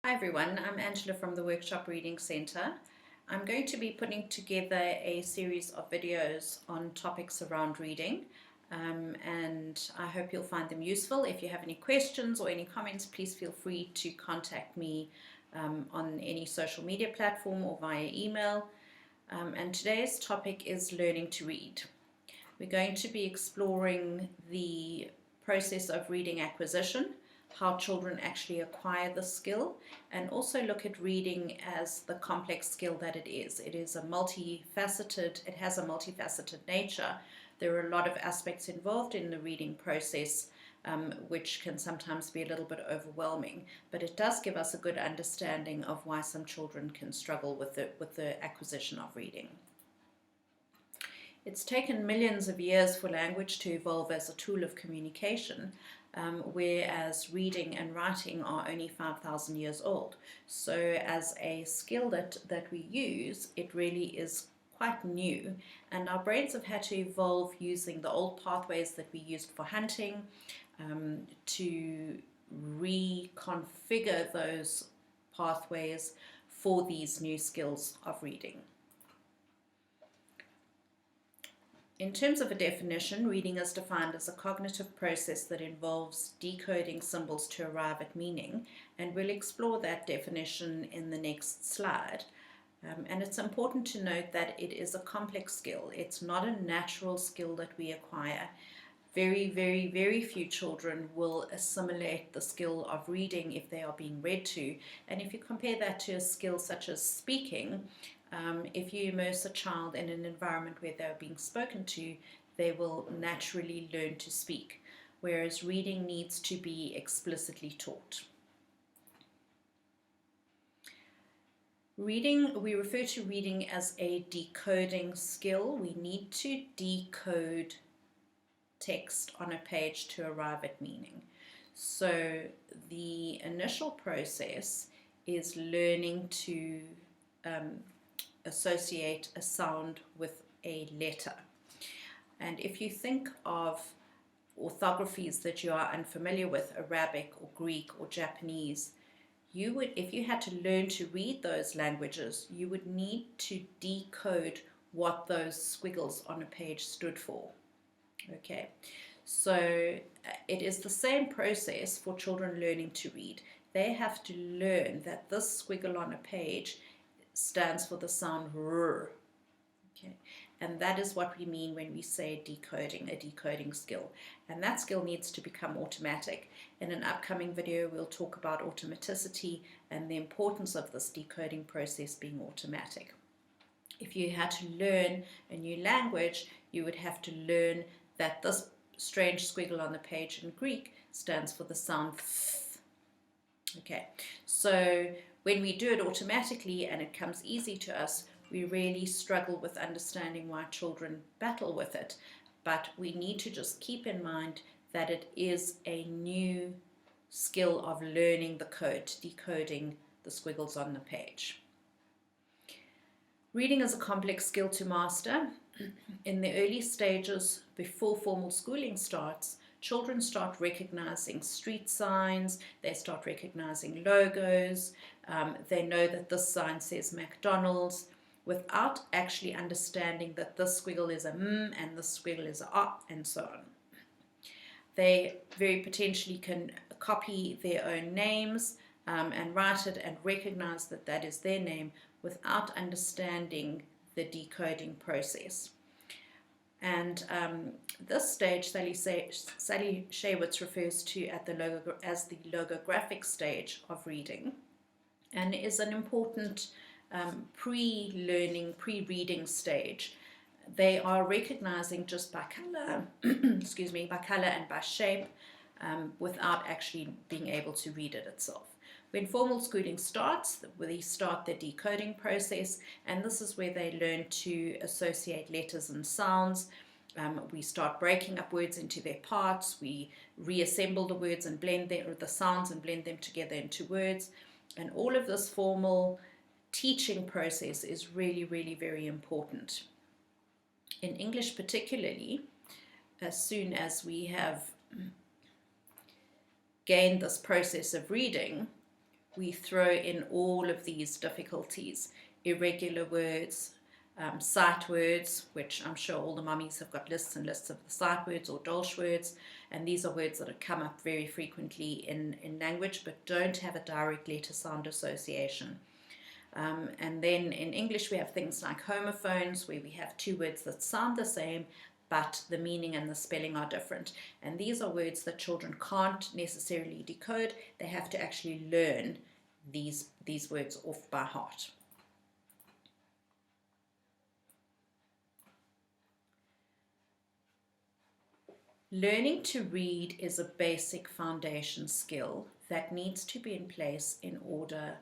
Hi everyone, I'm Angela from the Workshop Reading Centre. I'm going to be putting together a series of videos on topics around reading, and I hope you'll find them useful. If you have any questions or any comments, please feel free to contact me on any social media platform or via email. And today's topic is learning to read. We're going to be exploring the process of reading acquisition, how children actually acquire the skill, and also look at reading as the complex skill that it is. It has a multifaceted nature. There are a lot of aspects involved in the reading process, which can sometimes be a little bit overwhelming, but it does give us a good understanding of why some children can struggle with the acquisition of reading. It's taken millions of years for language to evolve as a tool of communication, whereas reading and writing are only 5,000 years old. So as a skill that we use, it really is quite new, and our brains have had to evolve using the old pathways that we used for hunting to reconfigure those pathways for these new skills of reading. In terms of a definition, reading is defined as a cognitive process that involves decoding symbols to arrive at meaning, and we'll explore that definition in the next slide. And it's important to note that it is a complex skill. It's not a natural skill that we acquire. Very, very, very few children will assimilate the skill of reading if they are being read to. And if you compare that to a skill such as speaking, if you immerse a child in an environment where they're being spoken to, they will naturally learn to speak, whereas reading needs to be explicitly taught. We refer to reading as a decoding skill. We need to decode text on a page to arrive at meaning. So the initial process is learning to associate a sound with a letter. And if you think of orthographies that you are unfamiliar with, Arabic or Greek or Japanese, you would, if you had to learn to read those languages, you would need to decode what those squiggles on a page stood for. Okay, so it is the same process for children learning to read. They have to learn that this squiggle on a page stands for the sound R. Okay, and that is what we mean when we say decoding, a decoding skill. And that skill needs to become automatic. In an upcoming video, we'll talk about automaticity and the importance of this decoding process being automatic. If you had to learn a new language, you would have to learn that this strange squiggle on the page in Greek stands for the sound Th. Okay, so when we do it automatically and it comes easy to us, we really struggle with understanding why children battle with it. But we need to just keep in mind that it is a new skill of learning the code, decoding the squiggles on the page. Reading is a complex skill to master. In the early stages, before formal schooling starts, children start recognizing street signs, they start recognizing logos, they know that this sign says McDonald's, without actually understanding that this squiggle is a M and this squiggle is a A, and so on. They very potentially can copy their own names and write it and recognize that that is their name without understanding the decoding process. And this stage, Sally Shaywitz refers to as the logographic stage of reading, and is an important pre-reading stage. They are recognizing just by color, by color and by shape, without actually being able to read it itself. When formal schooling starts, they start the decoding process, and this is where they learn to associate letters and sounds. We start breaking up words into their parts. We reassemble the words and blend the sounds and blend them together into words. And all of this formal teaching process is really, really very important. In English particularly, as soon as we have gained this process of reading, we throw in all of these difficulties: irregular words, sight words, which I'm sure all the mummies have got lists and lists of the sight words or dolch words, and these are words that have come up very frequently in language but don't have a direct letter sound association. And then in English we have things like homophones, where we have two words that sound the same but the meaning and the spelling are different. And these are words that children can't necessarily decode. They have to actually learn these words off by heart. Learning to read is a basic foundation skill that needs to be in place in order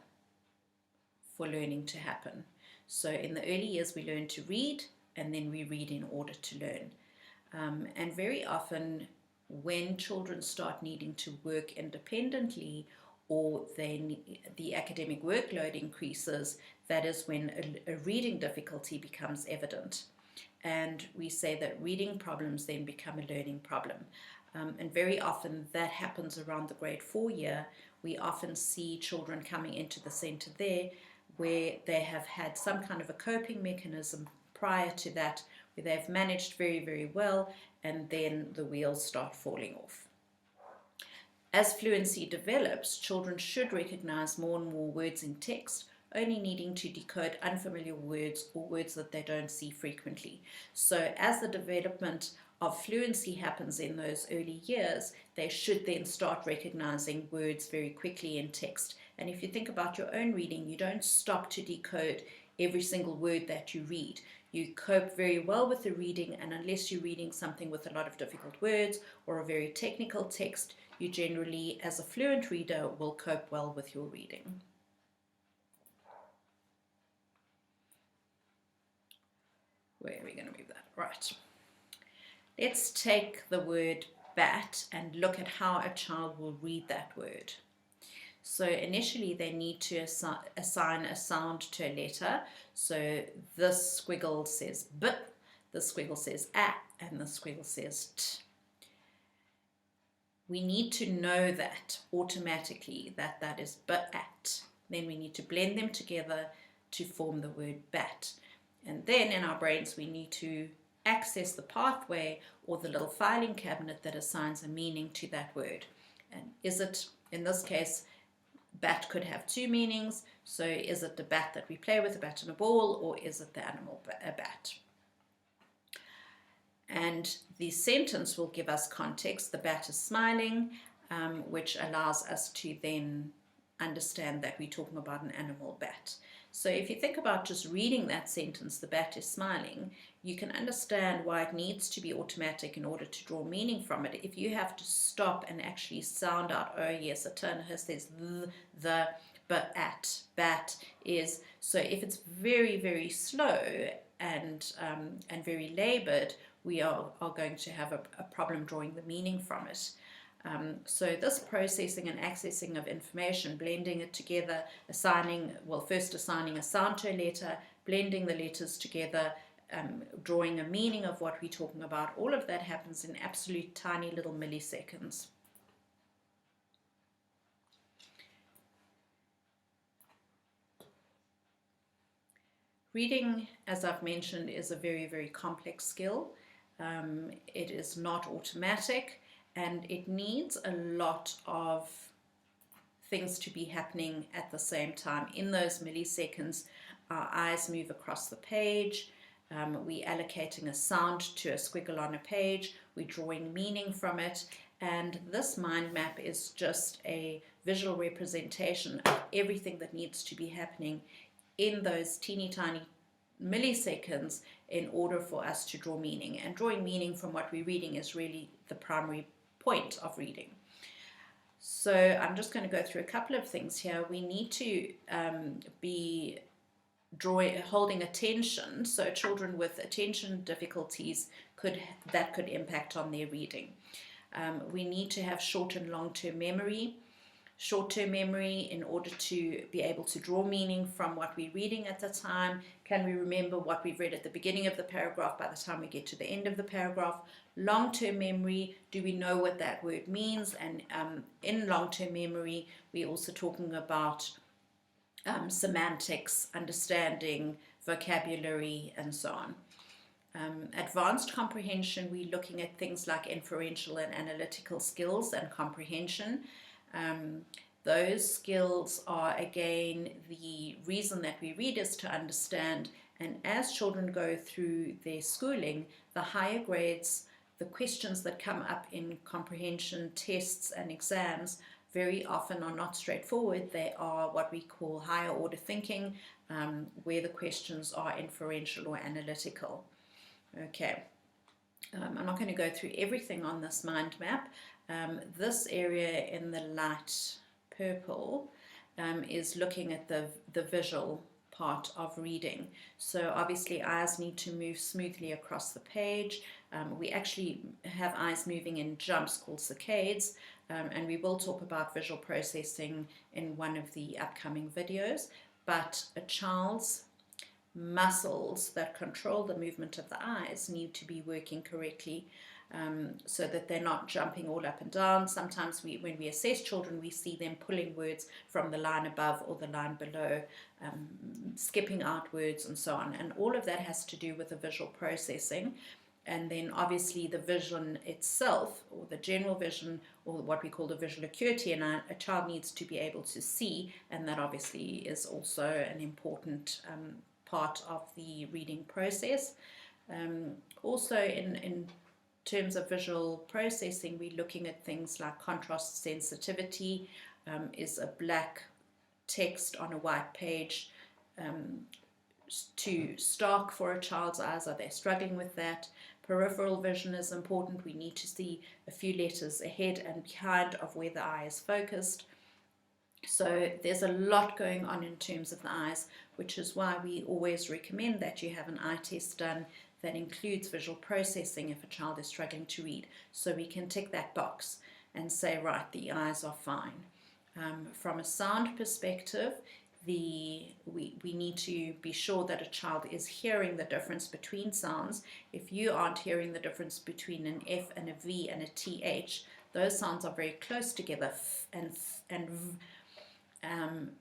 for learning to happen. So in the early years we learn to read, and then we read in order to learn. And very often when children start needing to work independently, or then the academic workload increases, that is when a reading difficulty becomes evident. And we say that reading problems then become a learning problem. And very often that happens around the grade 4 year. We often see children coming into the center there where they have had some kind of a coping mechanism prior to that, where they've managed very, very well, and then the wheels start falling off. As fluency develops, children should recognize more and more words in text, only needing to decode unfamiliar words or words that they don't see frequently. So as the development of fluency happens in those early years, they should then start recognizing words very quickly in text. And if you think about your own reading, you don't stop to decode every single word that you read. You cope very well with the reading, and unless you're reading something with a lot of difficult words or a very technical text, you generally, as a fluent reader, will cope well with your reading. Where are we going to move that? Right. Let's take the word bat and look at how a child will read that word. So initially they need to assign a sound to a letter. So this squiggle says b, this squiggle says a, and this squiggle says t. We need to know that automatically that is b, at. Then we need to blend them together to form the word bat. And then in our brains we need to access the pathway or the little filing cabinet that assigns a meaning to that word. And is it, in this case, bat could have two meanings. So is it the bat that we play with, a bat and a ball, or is it the animal, a bat? And the sentence will give us context. The bat is smiling, which allows us to then understand that we're talking about an animal bat. So if you think about just reading that sentence, the bat is smiling, you can understand why it needs to be automatic in order to draw meaning from it. If you have to stop and actually sound out, oh yes, a turn says the, but at, bat is. So if it's very, very slow and very labored, we are going to have a problem drawing the meaning from it. So this processing and accessing of information, blending it together, first assigning a sound to a letter, blending the letters together, drawing a meaning of what we're talking about, all of that happens in absolute tiny little milliseconds. Reading, as I've mentioned, is a very, very complex skill. It is not automatic, and it needs a lot of things to be happening at the same time. In those milliseconds, our eyes move across the page, we're allocating a sound to a squiggle on a page, we're drawing meaning from it, and this mind map is just a visual representation of everything that needs to be happening in those teeny tiny milliseconds in order for us to draw meaning. And drawing meaning from what we're reading is really the primary point of reading. So I'm just going to go through a couple of things here. We need to be holding attention. So children with attention difficulties could impact on their reading. We need to have short and long-term memory. short-term memory in order to be able to draw meaning from what we're reading at the time? Can we remember what we've read at the beginning of the paragraph by the time we get to the end of the paragraph? Long-term memory, do we know what that word means? And in long-term memory, we're also talking about semantics, understanding, vocabulary, and so on. Advanced comprehension, we're looking at things like inferential and analytical skills and comprehension. Those skills are, again, the reason that we read is to understand, and as children go through their schooling, the higher grades, the questions that come up in comprehension tests and exams very often are not straightforward. They are what we call higher order thinking, where the questions are inferential or analytical. Okay, I'm not going to go through everything on this mind map. This area in the light purple is looking at the visual part of reading. So obviously eyes need to move smoothly across the page. We actually have eyes moving in jumps called saccades, and we will talk about visual processing in one of the upcoming videos. But a child's muscles that control the movement of the eyes need to be working correctly, so that they're not jumping all up and down. Sometimes when we assess children, we see them pulling words from the line above or the line below, skipping out words and so on. And all of that has to do with the visual processing. And then obviously the vision itself, or the general vision, or what we call the visual acuity, and a child needs to be able to see, and that obviously is also an important part of the reading process. Also in terms of visual processing, we're looking at things like contrast sensitivity. Is a black text on a white page too stark for a child's eyes? Are they struggling with that? Peripheral vision is important. We need to see a few letters ahead and behind of where the eye is focused. So there's a lot going on in terms of the eyes, which is why we always recommend that you have an eye test done that includes visual processing if a child is struggling to read. So we can tick that box and say, right, the eyes are fine. From a sound perspective, we need to be sure that a child is hearing the difference between sounds. If you aren't hearing the difference between an F and a V and a TH, those sounds are very close together, f and v.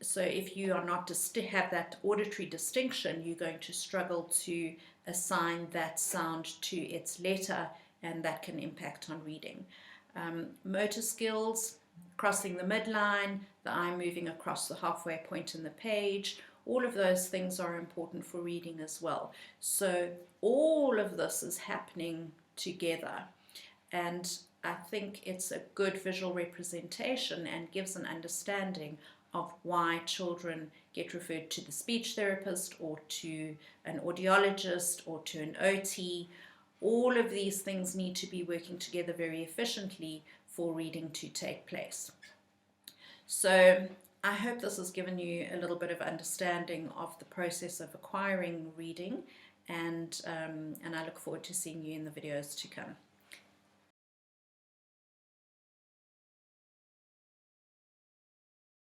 So if you are not have that auditory distinction, you're going to struggle to assign that sound to its letter, and that can impact on reading. Motor skills, crossing the midline, the eye moving across the halfway point in the page, all of those things are important for reading as well. So all of this is happening together, and I think it's a good visual representation and gives an understanding of why children get referred to the speech therapist or to an audiologist or to an OT. All of these things need to be working together very efficiently for reading to take place. So I hope this has given you a little bit of understanding of the process of acquiring reading, and I look forward to seeing you in the videos to come.